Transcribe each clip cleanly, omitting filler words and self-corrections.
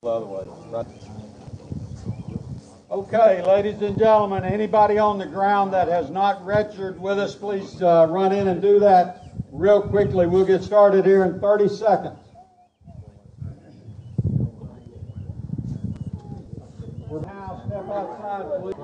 Other way, right. Okay, ladies and gentlemen, anybody on the ground that has not registered with us, please run in and do that real quickly. We'll get started here in 30 seconds. We're now step outside, please.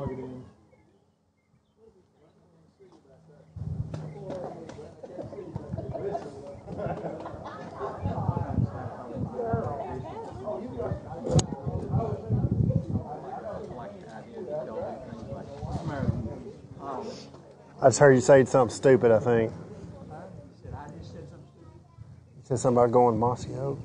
I just heard you say something stupid, I think. You said something about going to Moscow?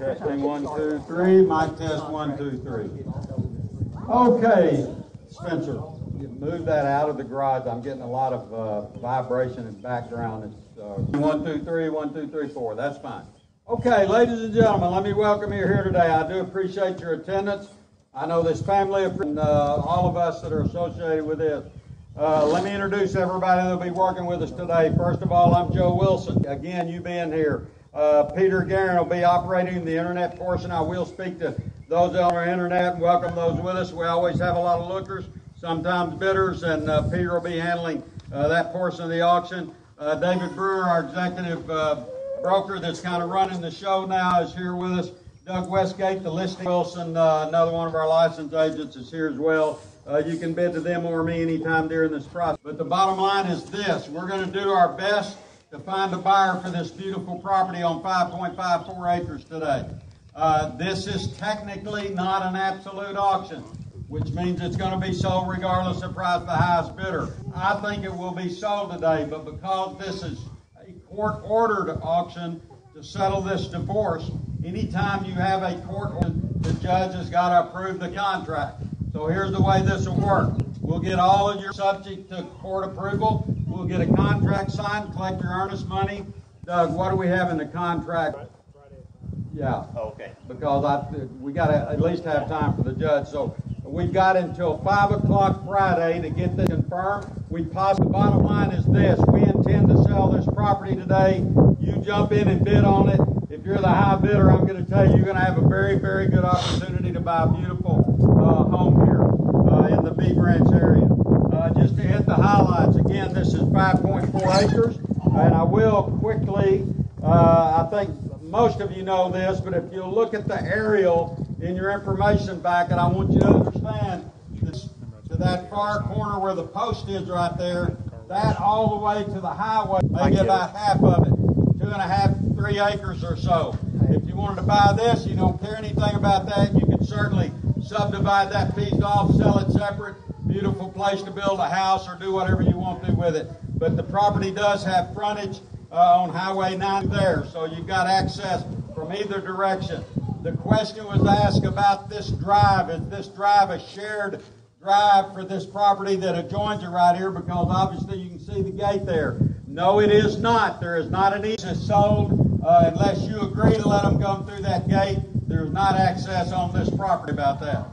Testing 1, 2, 3. Mic test 1, 2, 3. Okay, Spencer, move that out of the garage. I'm getting a lot of vibration and background. It's 1, 2, 3, 1, 2, 3, 4. That's fine. Okay, ladies and gentlemen, let me welcome you here today. I do appreciate your attendance. I know this family and all of us that are associated with this. Let me introduce everybody that will be working with us today. First of all, I'm Joe Wilson. Again, you being here. Peter Guerin will be operating the internet portion. I will speak to those on our internet and welcome those with us. We always have a lot of lookers, sometimes bidders, and Peter will be handling that portion of the auction. David Brewer, our executive broker that's kind of running the show now, is here with us. Doug Westgate, the listing. Wilson, another one of our licensed agents, is here as well. You can bid to them or me anytime during this process. But the bottom line is this: we're going to do our best to find a buyer for this beautiful property on 5.54 acres today. This is technically not an absolute auction, which means it's going to be sold regardless of price the highest bidder. I think it will be sold today, but because this is a court-ordered auction to settle this divorce, anytime you have a court order, the judge has got to approve the contract. So here's the way this will work. We'll get all of your subject to court approval. We'll get a contract signed, collect your earnest money. Doug, what do we have in the contract? Yeah. Okay. Because we got to at least have time for the judge. So we've got until 5 o'clock Friday to get this confirmed. The bottom line is this: we intend to sell this property today. You jump in and bid on it. If you're the high bidder, I'm going to tell you, you're going to have a very, very good opportunity to buy a beautiful home here in the Bee Branch area. Just to hit the highlights, again, this is 5.4 acres, and I will quickly, I think most of you know this, but if you look at the aerial in your information packet, I want you to understand this, to that far corner where the post is right there, that all the way to the highway, maybe about half of it, 2.5, 3 acres or so. If you wanted to buy this, you don't care anything about that, you can certainly subdivide that piece off, sell it separate. Beautiful place to build a house or do whatever you want to with it. But the property does have frontage on Highway 9 there, so you've got access from either direction. The question was asked about this drive. Is this drive a shared drive for this property that adjoins it right here? Because obviously you can see the gate there. No, it is not. There is not an easement sold unless you agree to let them come through that gate. There's not access on this property about that.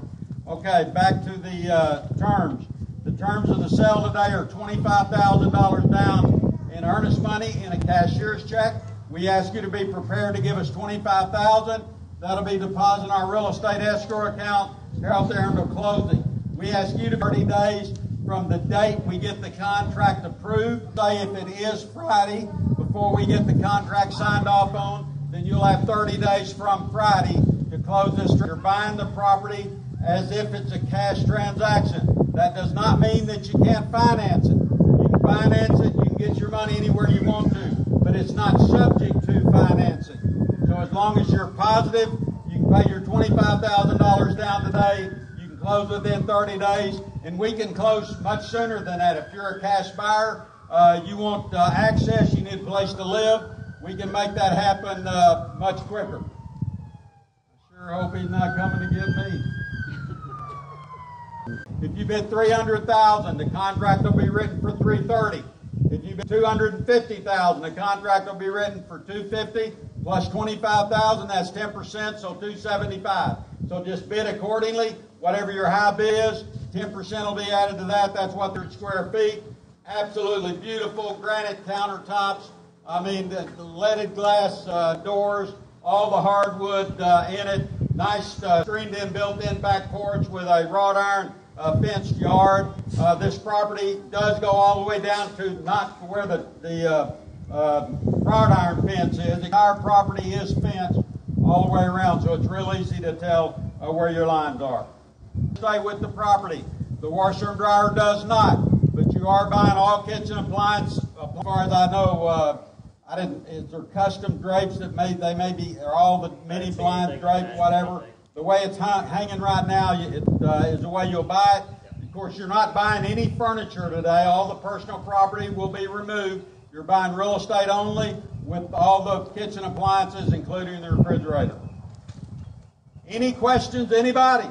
Okay, back to the terms. The terms of the sale today are $25,000 down in earnest money in a cashier's check. We ask you to be prepared to give us $25,000. That'll be deposited in our real estate escrow account out there until closing. We ask you to 30 days from the date we get the contract approved. Say if it is Friday before we get the contract signed off on, then you'll have 30 days from Friday to close this. You're buying the property as if it's a cash transaction. That does not mean that you can't finance it. You can finance it, you can get your money anywhere you want to, but it's not subject to financing. So as long as you're positive, you can pay your $25,000 down today, you can close within 30 days, and we can close much sooner than that. If you're a cash buyer, you want access, you need a place to live, we can make that happen much quicker. I sure hope he's not coming to get me. If you bid $300,000, the contract will be written for $330,000. If you you bid $250,000, the contract will be written for $250 plus $25,000. That's 10%, so $275. So just bid accordingly. Whatever your high bid is, 10% will be added to that. That's what they're square feet. Absolutely beautiful granite countertops. I mean, the leaded glass doors, all the hardwood in it. Nice screened-in, built-in back porch with a wrought iron fenced yard. This property does go all the way down to not where the wrought iron fence is. Our property is fenced all the way around, so it's real easy to tell where your lines are. Stay with the property. The washer and dryer does not, but you are buying all kitchen appliances. As far as I know, is there custom drapes that they may be, or all the mini blind drapes, whatever. The way it's hanging right now, is the way you'll buy it. Of course, you're not buying any furniture today. All the personal property will be removed. You're buying real estate only with all the kitchen appliances, including the refrigerator. Any questions, anybody?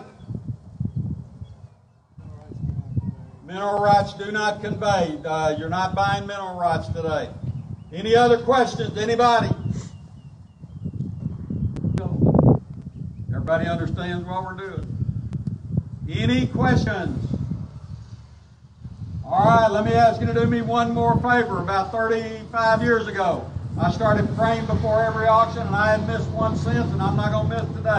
Mineral rights do not convey. You're not buying mineral rights today. Any other questions, anybody? Everybody understands what we're doing? Any questions? All right, let me ask you to do me one more favor. About 35 years ago, I started praying before every auction, and I hadn't missed one since, and I'm not going to miss today.